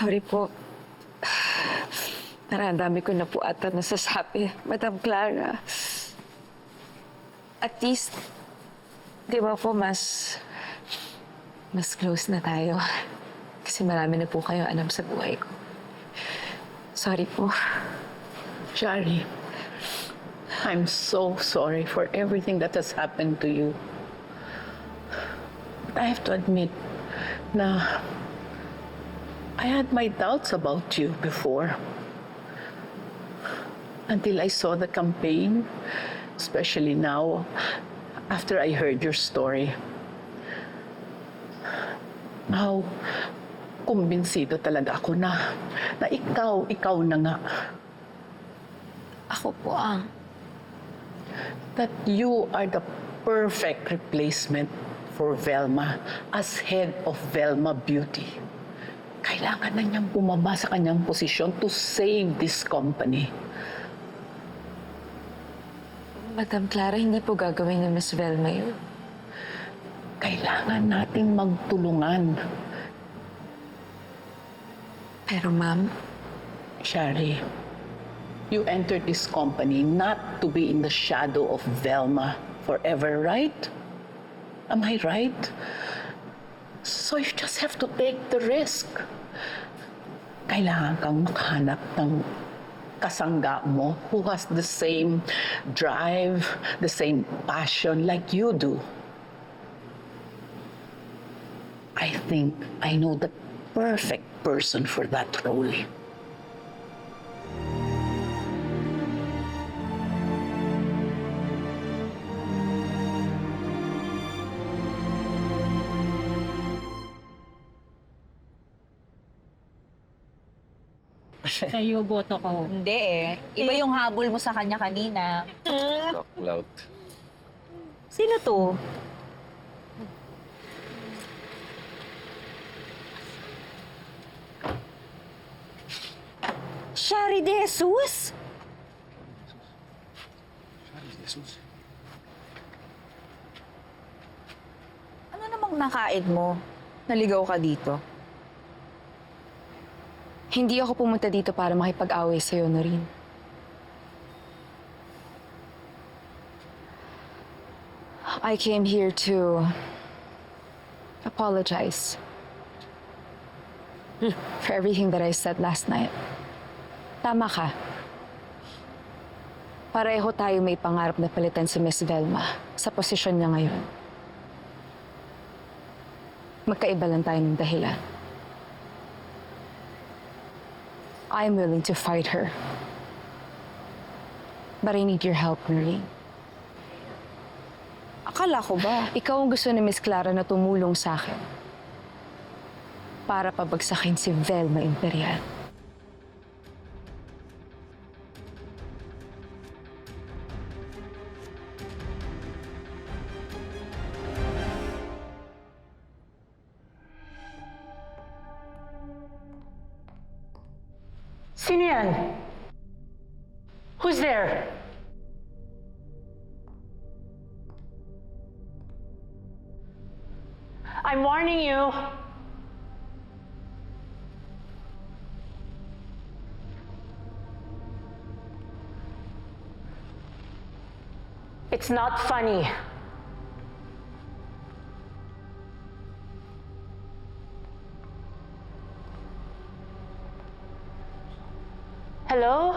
Sorry po. Narandami ko na po ata nasasabi, Madam Clara. At least, di ba po, mas close na tayo. Kasi marami na po kayong alam sa buhay ko. Sorry po. Shari, I'm so sorry for everything that has happened to you. But I have to admit na I had my doubts about you before. Until I saw the campaign, especially now, after I heard your story. Now, kumbinsido talaga ako na ikaw na nga. Ako po ang... That you are the perfect replacement for Velma as head of Velma Beauty. Kailangan na niyang bumaba sa kanyang posisyon to save this company. Madam Clara, hindi po gagawin ni Miss Velma yun. Kailangan nating magtulungan. Pero ma'am, Shari, you entered this company not to be in the shadow of Velma forever, right? Am I right? So you just have to take the risk. Kailangan kang makahanap ng kasangga mo who has the same drive, the same passion like you do. I think I know the perfect person for that role. Sa'yo, boto ko. Hindi eh. Iba yung habol mo sa kanya kanina. Talk loud. Sino to? Shari de Jesus? Jesus. Ano namang nakaid mo? Naligaw ka dito? hindi ako pumunta dito para makipag-away sa'yo, Noreen. I came here to apologize for everything that I said last night. Tama ka. Pareho tayo may pangarap na palitan si Miss Velma sa posisyon niya ngayon. Magkaiba lang tayo ng dahilan. I'm willing to fight her. But I need your help, Noreen. Akala ko ba? Ikaw ang gusto ni Miss Clara na tumulong sa akin para pabagsakin si Velma Imperial. Sino yan? Who's there? I'm warning you. It's not funny. Hello?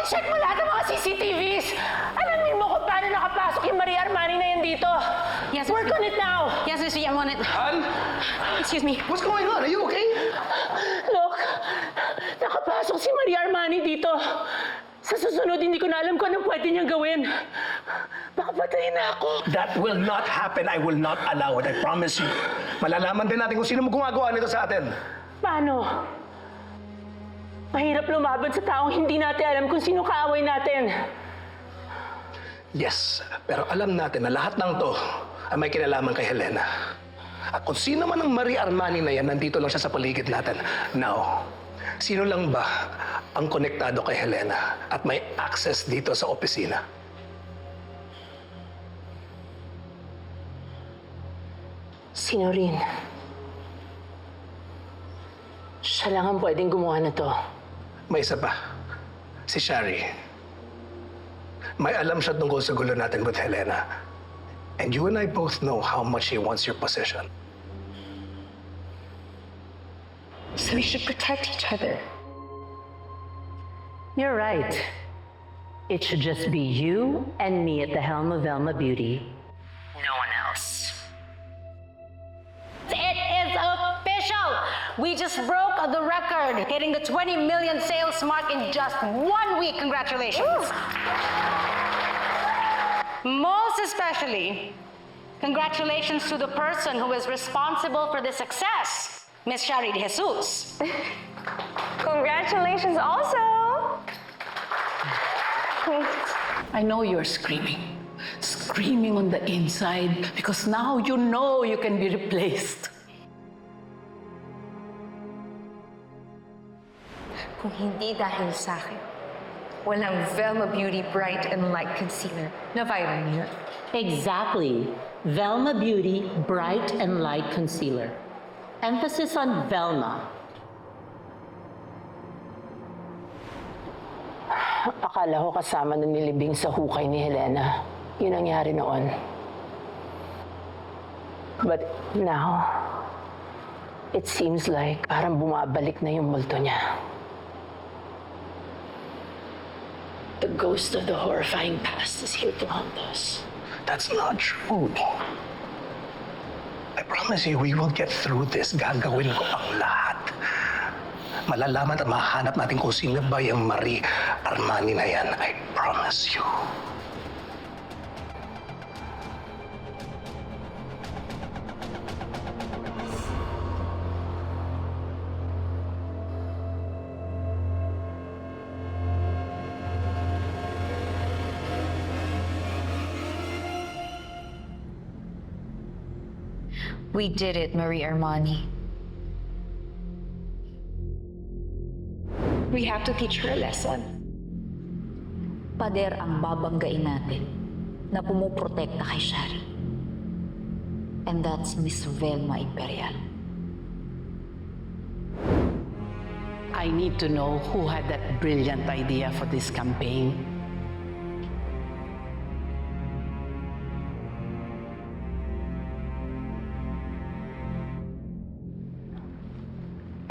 I-check mo lahat ng mga CCTVs! Alamin mo kung paano nakapasok yung Maria Armani na yan dito! Yes, Work on it now! Yes, Mr. I'm on it. Han? Excuse me. What's going on? Are you okay? Look, nakapasok si Maria Armani dito. Sa susunod, hindi ko na alam kung anong pwede niyang gawin. Baka patayin na ako. That will not happen. I will not allow it. I promise you. Malalaman din natin kung sino mo gumagawa nito sa atin. Paano? Mahirap lumaban sa taong hindi natin alam kung sino kaaway natin. Yes, pero alam natin na lahat ng to ay may kinalaman kay Helena. At kung sino man ang Marie Armani na yan, nandito lang siya sa paligid natin. Now, sino lang ba ang konektado kay Helena at may access dito sa opisina? Sino rin? Siya lang ang pwedeng gumawa na to. May isa pa, si Shari. May alam siya tungkol sa gulo natin with Helena. And you and I both know how much she wants your position. So we should protect each other. You're right. It should just be you and me at the helm of Velma Beauty. No one else. It is official! We just broke the record, hitting the 20 million sales mark in just 1 week. Congratulations. Most especially, congratulations to the person who is responsible for this success, Miss Shari De Jesus. Congratulations also! I know you're screaming. Screaming on the inside because now you know you can be replaced. Kung hindi dahil sa akin, walang Velma Beauty Bright and Light Concealer na viral niya. Exactly. Velma Beauty Bright and Light Concealer. Emphasis on Velma. Akala ko kasama na nilibing sa hukay ni Helena. Yun ang nangyari noon. But now, it seems like parang bumabalik na yung multo niya. The ghost of the horrifying past is here to haunt us. That's not true. I promise you, we will get through this. Gagawin ko ang lahat. Malalaman at mahanap natin kung sino ba yung Marie Armani na yan. I promise you. We did it, Marie Armani. We have to teach her a lesson. Pader ang babanggain natin na pumuprotekta kay Shari. And that's Miss Velma Imperial. I need to know who had that brilliant idea for this campaign.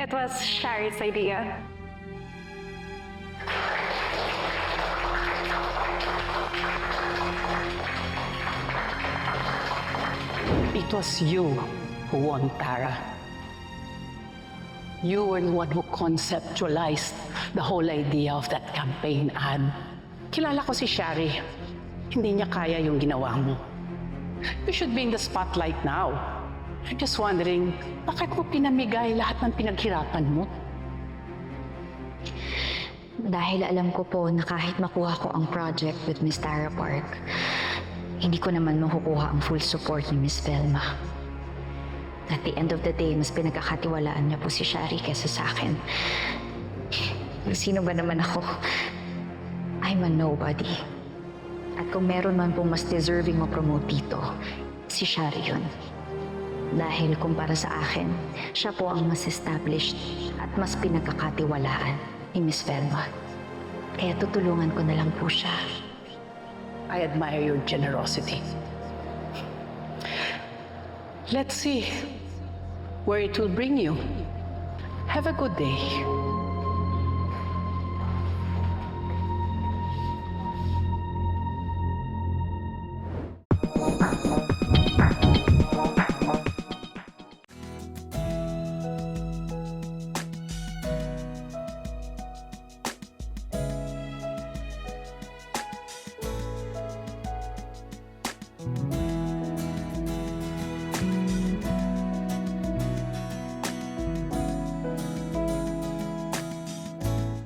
It was Shari's idea. It was you who won, Tara. You were the one who conceptualized the whole idea of that campaign ad. Kilala ko si Shari. Hindi niya kaya yung ginawa mo. You should be in the spotlight now. I'm just wondering, bakit mo pinamigay lahat ng pinaghirapan mo? Dahil alam ko po na kahit makuha ko ang project with Miss Tara Park, hindi ko naman makukuha ang full support ni Miss Velma. At the end of the day, mas pinagkakatiwalaan niya po si Shari kesa sa akin. Sino ba naman ako? I'm a nobody. At kung meron man pong mas deserving ma-promote dito, si Shari yun. Dahil kumpara sa akin, siya po ang mas established at mas pinagkakatiwalaan ni Miss Velma. Kaya tutulungan ko na lang po siya. I admire your generosity. Let's see where it will bring you. Have a good day.